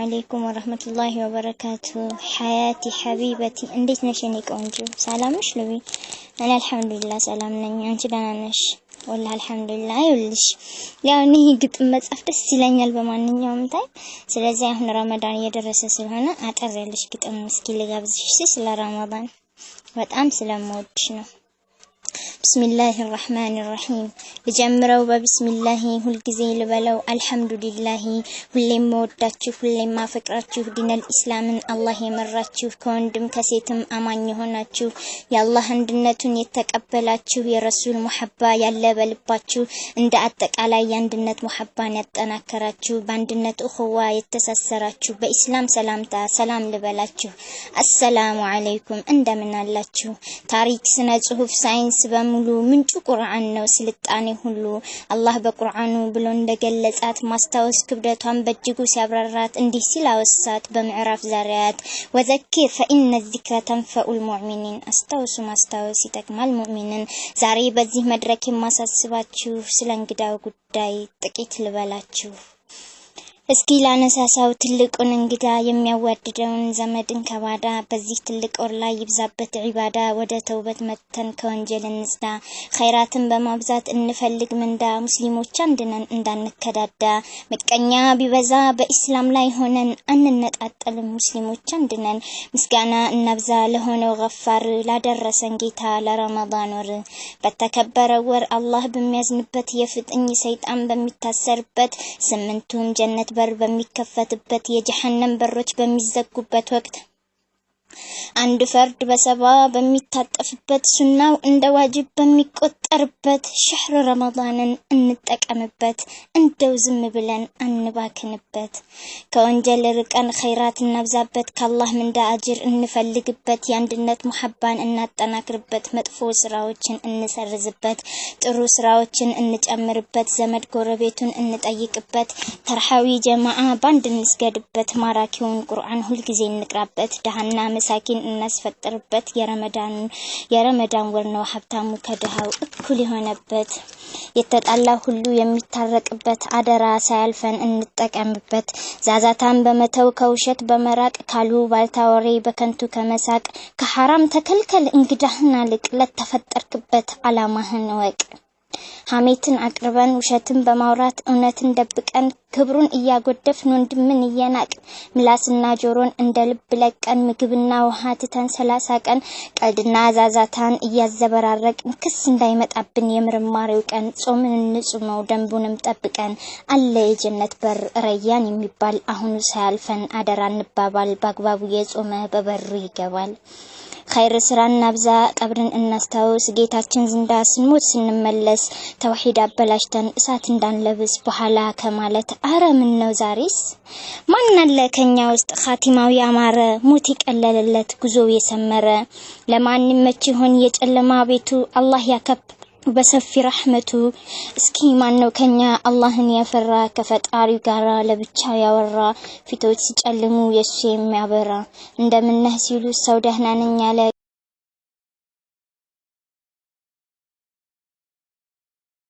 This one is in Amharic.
عليكم ورحمة الله وبركاته. حياتي حبيبتي እንዴት ነሽ የኔ ቆንጆ? ሰላም ነሽ ልቢ? እኔ አልሐምዱሊላህ ሰላም ነኝ። አንቺ ደህና ነሽ? ወላሂ አልሐምዱሊላህ። ይኸውልሽ ያው እኔ ግጥም መጻፍ ደስ ይለኛል በማንኛውም ታይም። ስለዚህ አሁን ረመዳን እየደረሰ ስለሆነ አጠር ያለሽ ግጥም እስኪ ልጋብዝሽ ስለ ረመዳን በጣም ስለምወድሽ ነው። ብስሚላሂ الرحمن الرحيم ልጀምረው በብስሚላሂ ሁልጊዜ ልበለው አልሐምዱሊላሂ ሁሌም ወዳችሁ ሁሌም ማፈቅራችሁ ዲነል ኢስላምን አላህ የመራችሁ ከወንድም ከሴትም አማኝ ሆናችሁ የአላህ አንድነቱን የተቀበላችሁ የረሱል ሙሐባ ያለ በልባችሁ እንደ አጠቃላይ የአንድነት ሙሐባን ያጠናከራችሁ በአንድነት እኹዋ የተሳሰራችሁ በኢስላም ሰላምታ ሰላም ልበላችሁ። አሰላሙ አለይኩም እንደምን አላችሁ? ታሪክ ስነ ጽሁፍ ሳይንስ በሙሉ ምንጩ ቁርአን ነው ስልጣኔ ሁሉ አላህ በቁርአኑ ብሎ እንደገለጻት ማስታወስ ክብደቷን በእጅጉ ሲያብራራት እንዲህ ሲል አወሳት በምዕራፍ ዛሪያት ወዘኪር ፈኢነ الذكر تنفع المؤمنين አስታውሱ ማስታወስ ይጠቅማል ሙእሚንን። ዛሬ በዚህ መድረክ የማሳስባችሁ ስለ እንግዳው ጉዳይ ጥቂት ልበላችሁ። እስኪ ላነሳሳው ትልቁን እንግዳ የሚያዋድደውን ዘመድን ከባዳ በዚህ ትልቅ ወር ላይ ይብዛበት ዒባዳ ወደ ተውበት መተን ከወንጀል እንጽዳ ኸይራትን በማብዛት እንፈልግ ምንዳ ሙስሊሞች አንድነን እንዳንከዳዳ ምቀኛ ቢበዛ በኢስላም ላይ ሆነን አንነጣጠልም ሙስሊሞች አንድነን ምስጋና እናብዛ ለሆነው ገፋር ላደረሰን ጌታ ለረመዳን ወር በተከበረ ወር አላህ በሚያዝንበት የፍጥኝ ሰይጣን በሚታሰርበት ስምንቱም ጀነት በር በሚከፈትበት የጀሃነም በሮች በሚዘጉበት ወቅት አንድ ፈርድ በሰባ በሚታጠፍበት ሱናው እንደ ዋጅብ በሚቆጠርበት ሸህር ረመዳንን እንጠቀምበት እንደው ዝም ብለን አንባክንበት ከወንጀል ርቀን ኸይራት እናብዛበት ከአላህ ምንዳ አጅር እንፈልግበት የአንድነት ሙሐባን እናጠናክርበት መጥፎ ስራዎችን እንሰርዝበት ጥሩ ስራዎችን እንጨምርበት ዘመድ ጎረቤቱን እንጠይቅበት ተርሐዊ ጀማዓ ባንድ እንስገድበት ማራኪውን ቁርአን ሁሉ ጊዜ እንቅራበት ደሃና ሳኪን እናስፈጥርበት የረመዳን ወር ነው ሀብታሙ ከድሃው እኩል የሆነበት የተጣላ ሁሉ የሚታረቅበት አደራ ሳያልፈን እንጠቀምበት ዛዛታን በመተው ከውሸት በመራቅ ካሉ ባልታወሬ በከንቱ ከመሳቅ ከሐራም ተከልከል እንግዳህና ልቅ ለተፈጠርክበት አላማህን ወቅ ሐሜትን አቅርበን ውሸትን በማውራት እውነትን ደብቀን ክብሩን እያጎደፍን ወንድምን እየናቅ ምላስና ጆሮን እንደ ልብ ለቀን ምግብና ውሃ ትተን 30 ቀን ቀልድና ዛዛታን እያዘበራረቅን ክስ እንዳይመጣብን የምርማሬው ቀን ጾምን እንጹመው ደንቡንም ጠብቀን አለ የጀነት በር ረያን የሚባል አሁኑ ሳያልፈን አደራ እንባባል በአግባቡ የጾመ በበሩ ይገባል። ኸይር ስራና አብዛ ቀብርን እናስታውስ ጌታችን ዝንዳ ስንሞት ስንመለስ ተውሂድ አበላሽተን እሳት እንዳንለብስ በኋላ ከማለት አረ ምን ነው ዛሬስ ማን አለ ከኛ ውስጥ ኻቲማው ያማረ ሞት ይቀለለለት ጉዞ የሰመረ ለማንም መች ይሆን የጨለማ ቤቱ አላህ ያከብ በሰፊ ረህመቱ እስኪ ማን ነው ከኛ አላህን ያፈራ ከፈጣሪው ጋራ ለብቻው ያወራ ፊቶች ሲጨልሙ የሱ የሚያበራ እንደምነህ ሲሉ ሰው ደህና ነኝ ያለ